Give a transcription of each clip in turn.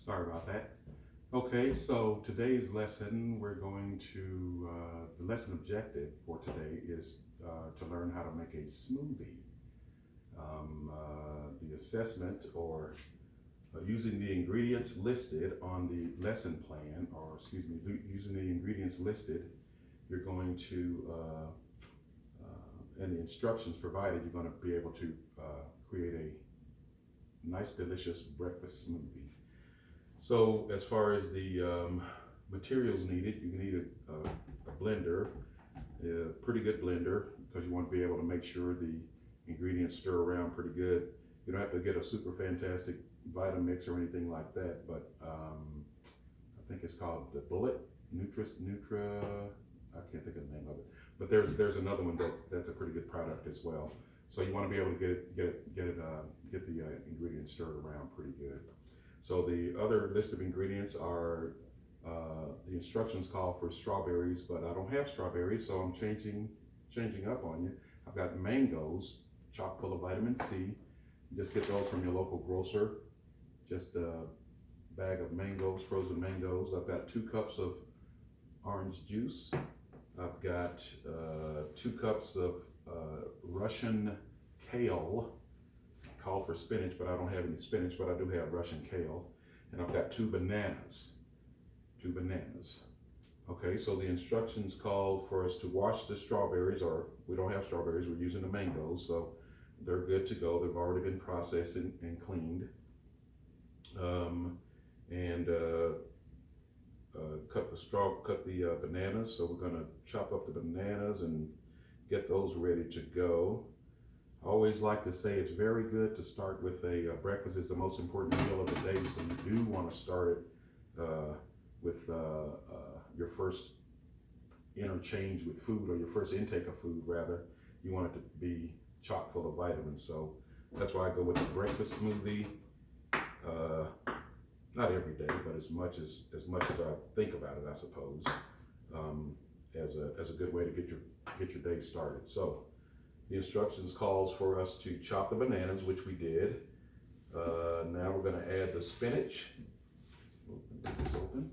Sorry about that. Okay, so today's lesson, we're going to, the lesson objective for today is to learn how to make a smoothie. The assessment or using the ingredients listed on the lesson plan, or excuse me, using the ingredients listed, you're going to, and the instructions provided, you're going to be able to create a nice, delicious breakfast smoothie. So as far as the materials needed, you need a blender, a pretty good blender, because you want to be able to make sure the ingredients stir around pretty good. You don't have to get a super fantastic Vitamix or anything like that, but I think it's called the Bullet Nutra. I can't think of the name of it, but there's another one that's a pretty good product as well. So you want to be able to get the ingredients stirred around pretty good. So the other list of ingredients are, the instructions call for strawberries, but I don't have strawberries, so I'm changing up on you. I've got mangoes, chock full of vitamin C. Just get those from your local grocer. Just a bag of mangoes, frozen mangoes. I've got 2 cups of orange juice. I've got 2 cups of Russian kale. Call for spinach, but I don't have any spinach, but I do have Russian kale. And I've got 2 bananas. 2 bananas. Okay, so the instructions call for us to wash the strawberries, or we don't have strawberries, we're using the mangoes, so they're good to go. They've already been processed and cleaned. Cut the bananas. So we're gonna chop up the bananas and get those ready to go. I always like to say it's very good to start with breakfast is the most important meal of the day, so you do want to start it with your first interchange with food, or your first intake of food rather. You want it to be chock full of vitamins, so that's why I go with the breakfast smoothie. Not every day, but as much as I think about it, I suppose, as a good way to get your day started. So the instructions calls for us to chop the bananas, which we did. Now we're going to add the spinach. Get this open.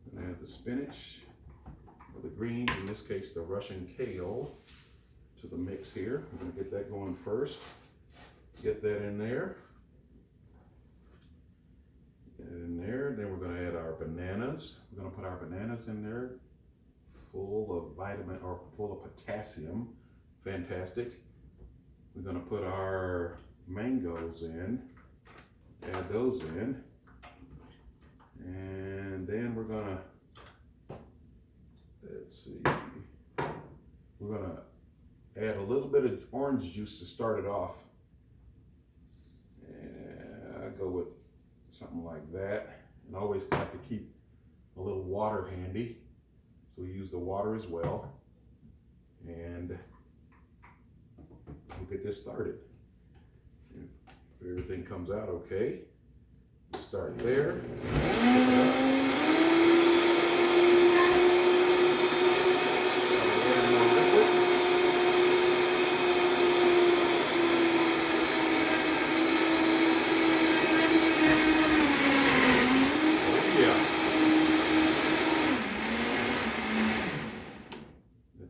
We're going to add the spinach, or the greens, in this case the Russian kale, to the mix here. We're going to get that going first. Get that in there. Get it in there. Then we're going to add our bananas. We're going to put our bananas in there, full of vitamin, or full of potassium. Fantastic. We're going to put our mangoes in, add those in, and then we're going to, let's see, we're going to add a little bit of orange juice to start it off. And I go with something like that, and I always like to keep a little water handy, so we use the water as well. And we'll get this started. If everything comes out okay, we'll start there.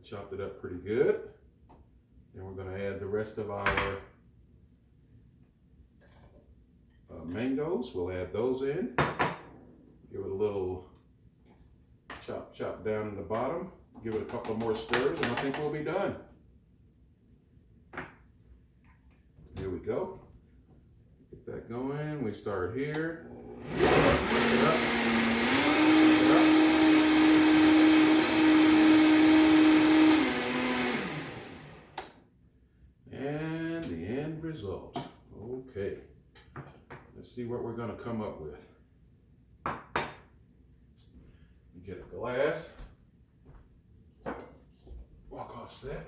Chopped it up pretty good. Then we're going to add the rest of our mangoes. We'll add those in. Give it a little chop down in the bottom. Give it a couple more stirs, and I think we'll be done. Here we go. Get that going. We start here. Mix it up. Result. Okay, let's see what we're going to come up with. Get a glass, walk off set,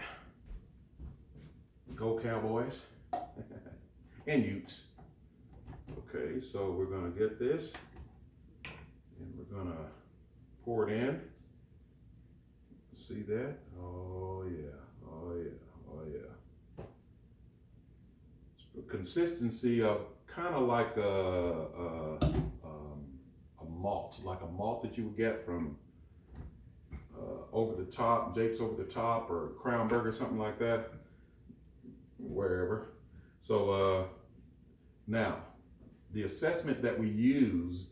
go Cowboys, and Utes. Okay, so we're going to get this, and we're going to pour it in. See that? Oh yeah, oh yeah, oh yeah. Consistency of kind of like a malt, like a malt that you would get from Over the Top, Jake's Over the Top, or Crown Burger, something like that, wherever. So now, the assessment that we use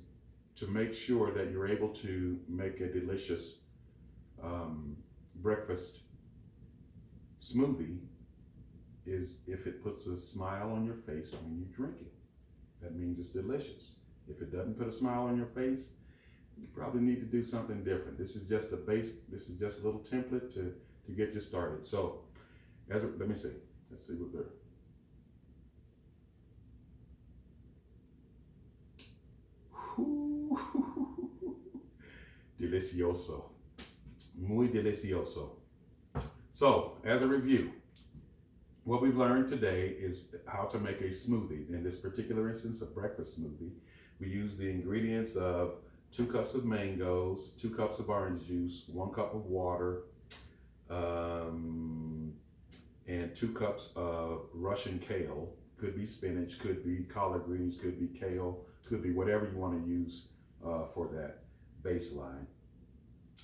to make sure that you're able to make a delicious breakfast smoothie is if it puts a smile on your face when you drink it. That means it's delicious. If it doesn't put a smile on your face, you probably need to do something different. This is just a base, this is just a little template to get you started. So, let me see. Let's see what they're. Delicioso. Muy delicioso. So, as a review, what we've learned today is how to make a smoothie. In this particular instance, a breakfast smoothie, we use the ingredients of 2 cups of mangoes, 2 cups of orange juice, 1 cup of water, and 2 cups of Russian kale. Could be spinach, could be collard greens, could be kale, could be whatever you want to use for that baseline.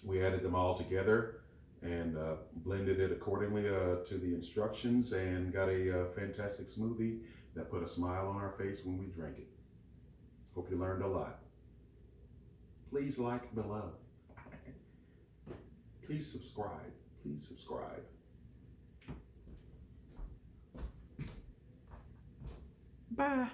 We added them all together and blended it accordingly to the instructions and got a fantastic smoothie that put a smile on our face when we drank it. Hope you learned a lot. Please like below. Please subscribe. Please subscribe. Bye.